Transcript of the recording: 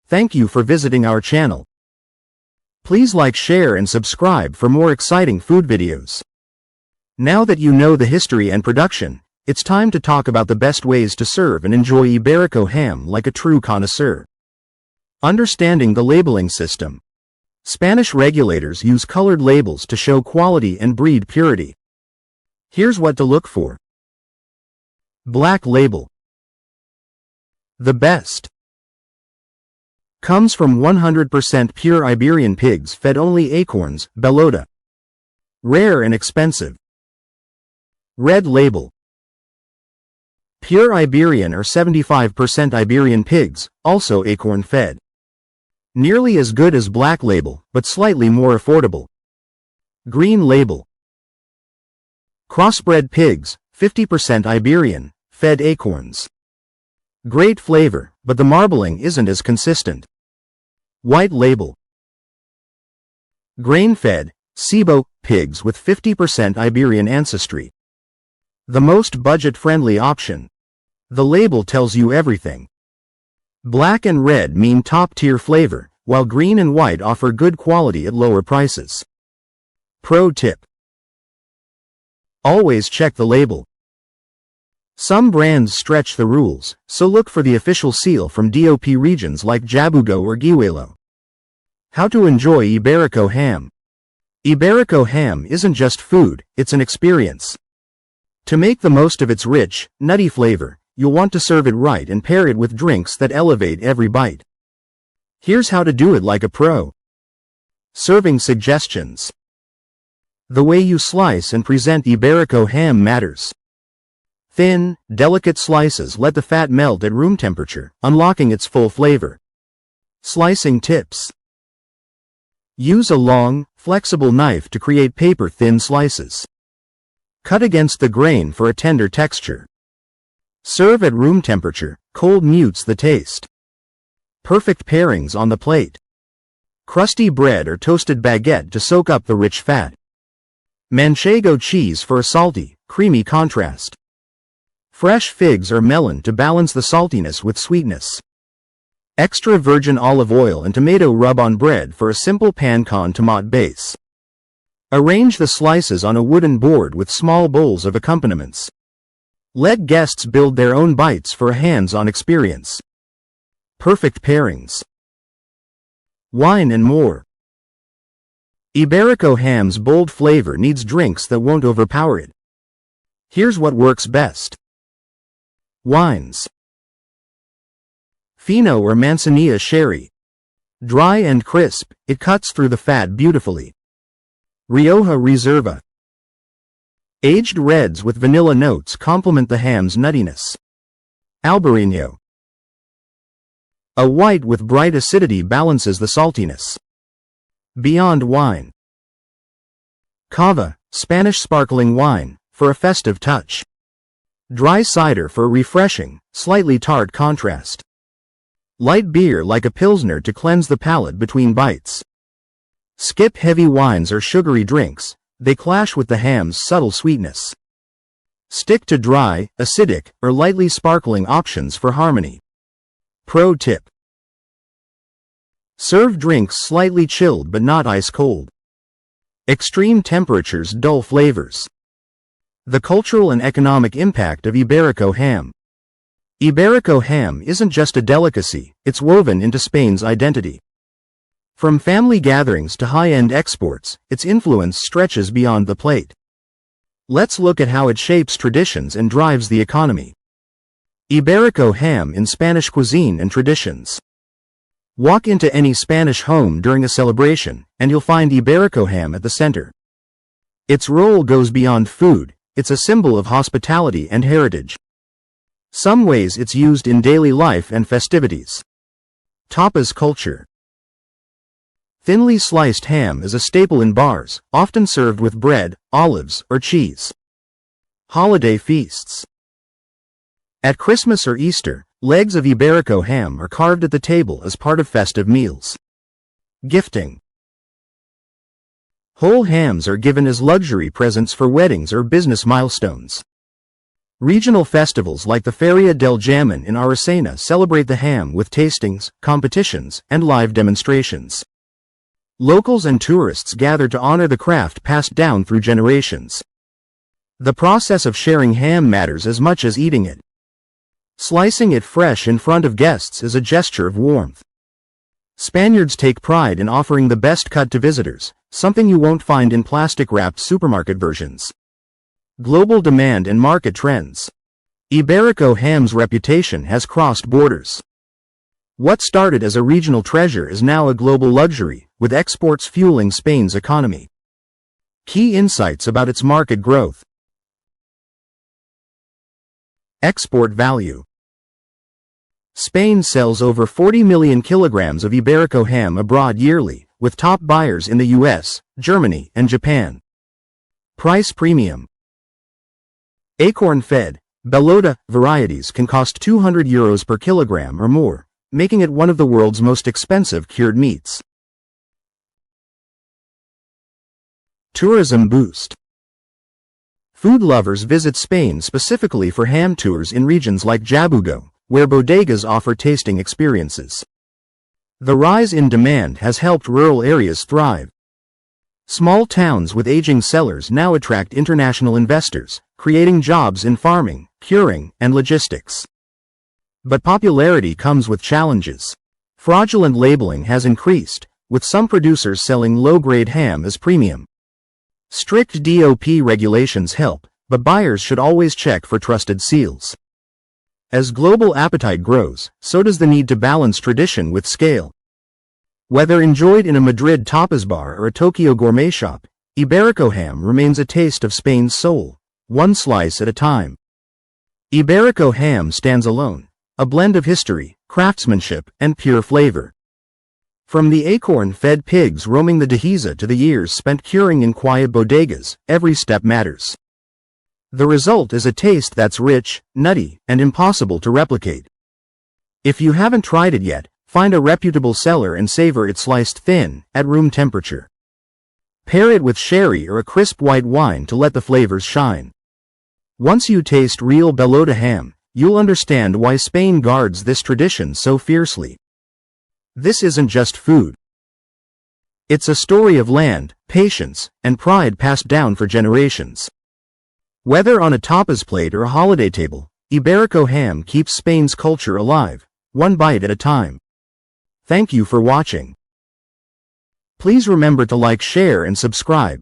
Thank you for visiting our channel. Please like, share and subscribe for more exciting food videos. Now that you know the history and production, it's time to talk about the best ways to serve and enjoy Iberico ham like a true connoisseur. Understanding the labeling system. Spanish regulators use colored labels to show quality and breed purity. Here's what to look for. Black label. The best. Comes from 100% pure Iberian pigs fed only acorns, bellota. Rare and expensive. Red label. Pure Iberian or 75% Iberian pigs, also acorn fed. Nearly as good as black label, but slightly more affordable. Green label. Crossbred pigs, 50% Iberian, fed acorns. Great flavor, but the marbling isn't as consistent. White label. Grain-fed, SIBO, pigs with 50% Iberian ancestry. The most budget-friendly option. The label tells you everything. Black and red mean top-tier flavor, while green and white offer good quality at lower prices. Pro tip. Always check the label. Some brands stretch the rules, so look for the official seal from DOP regions like Jabugo or Guiuelo. How to enjoy Iberico ham. Iberico ham isn't just food, it's an experience. To make the most of its rich, nutty flavor, you'll want to serve it right and pair it with drinks that elevate every bite. Here's how to do it like a pro. Serving suggestions. The way you slice and present Iberico ham matters. Thin, delicate slices let the fat melt at room temperature, unlocking its full flavor. Slicing tips. Use a long, flexible knife to create paper-thin slices. Cut against the grain for a tender texture. Serve at room temperature, cold mutes the taste. Perfect pairings on the plate. Crusty bread or toasted baguette to soak up the rich fat. Manchego cheese for a salty, creamy contrast. Fresh figs or melon to balance the saltiness with sweetness. Extra virgin olive oil and tomato rub on bread for a simple pan con tomate base. Arrange the slices on a wooden board with small bowls of accompaniments. Let guests build their own bites for a hands-on experience. Perfect pairings. Wine and more. Iberico ham's bold flavor needs drinks that won't overpower it. Here's what works best. Wines. Fino or Manzanilla sherry. Dry and crisp, it cuts through the fat beautifully. Rioja Reserva. Aged reds with vanilla notes complement the ham's nuttiness. Albarino. A white with bright acidity balances the saltiness. Beyond wine. Cava, Spanish sparkling wine, for a festive touch. Dry cider for a refreshing, slightly tart contrast. Light beer like a pilsner to cleanse the palate between bites. Skip heavy wines or sugary drinks, they clash with the ham's subtle sweetness. Stick to dry, acidic, or lightly sparkling options for harmony. Pro tip. Serve drinks slightly chilled but not ice cold. Extreme temperatures dull flavors. The cultural and economic impact of Iberico ham. Iberico ham isn't just a delicacy, it's woven into Spain's identity. From family gatherings to high-end exports, its influence stretches beyond the plate. Let's look at how it shapes traditions and drives the economy. Iberico ham in Spanish cuisine and traditions. Walk into any Spanish home during a celebration, and you'll find Iberico ham at the center. Its role goes beyond food, it's a symbol of hospitality and heritage. Some ways it's used in daily life and festivities. Tapas culture. Thinly sliced ham is a staple in bars, often served with bread, olives, or cheese. Holiday feasts. At Christmas or Easter, legs of Iberico ham are carved at the table as part of festive meals. Gifting. Whole hams are given as luxury presents for weddings or business milestones. Regional festivals like the Feria del Jamon in Aracena celebrate the ham with tastings, competitions, and live demonstrations. Locals and tourists gather to honor the craft passed down through generations. The process of sharing ham matters as much as eating it. Slicing it fresh in front of guests is a gesture of warmth. Spaniards take pride in offering the best cut to visitors, something you won't find in plastic-wrapped supermarket versions. Global demand and market trends. Iberico ham's reputation has crossed borders. What started as a regional treasure is now a global luxury, with exports fueling Spain's economy. Key insights about its market growth. Export value. Spain sells over 40 million kilograms of Iberico ham abroad yearly, with top buyers in the US, Germany, and Japan. Price premium. Acorn fed, Bellota varieties can cost €200 per kilogram or more, making it one of the world's most expensive cured meats. Tourism boost. Food lovers visit Spain specifically for ham tours in regions like Jabugo, where bodegas offer tasting experiences. The rise in demand has helped rural areas thrive. Small towns with aging cellars now attract international investors, creating jobs in farming, curing, and logistics. But popularity comes with challenges. Fraudulent labeling has increased, with some producers selling low-grade ham as premium. Strict DOP regulations help, but buyers should always check for trusted seals. As global appetite grows, so does the need to balance tradition with scale. Whether enjoyed in a Madrid tapas bar or a Tokyo gourmet shop, Iberico ham remains a taste of Spain's soul, one slice at a time. Iberico ham stands alone, a blend of history, craftsmanship, and pure flavor. From the acorn-fed pigs roaming the Dehesa to the years spent curing in quiet bodegas, every step matters. The result is a taste that's rich, nutty, and impossible to replicate. If you haven't tried it yet, find a reputable seller and savor it sliced thin, at room temperature. Pair it with sherry or a crisp white wine to let the flavors shine. Once you taste real Bellota ham, you'll understand why Spain guards this tradition so fiercely. This isn't just food. It's a story of land, patience, and pride passed down for generations. Whether on a tapas plate or a holiday table, Iberico ham keeps Spain's culture alive, one bite at a time. Thank you for watching. Please remember to like, share, and subscribe.